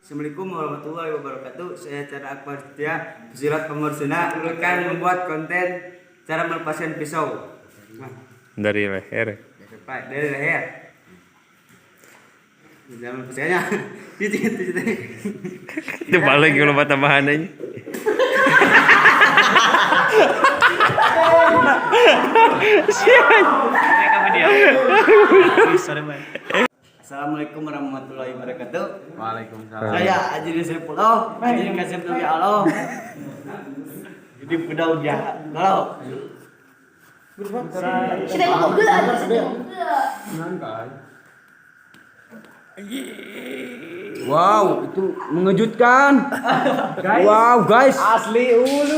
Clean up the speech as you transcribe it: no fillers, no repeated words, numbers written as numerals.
Assalamualaikum warahmatullahi wabarakatuh. Saya Cara Akbar Setia, pesilat pemersuna akan membuat konten cara melepaskan pisau. Dari leher. Dari leher. Jangan melepaskannya. Itu paling kalau tambahan aja. Assalamualaikum warahmatullahi wabarakatuh. Waalaikumsalam. Saya Ajin Saifullah, Ajin Kasim Tubi Allah. Jadi budal jahat. Kalau Wow, itu mengejutkan. Wow, guys. asli ulu.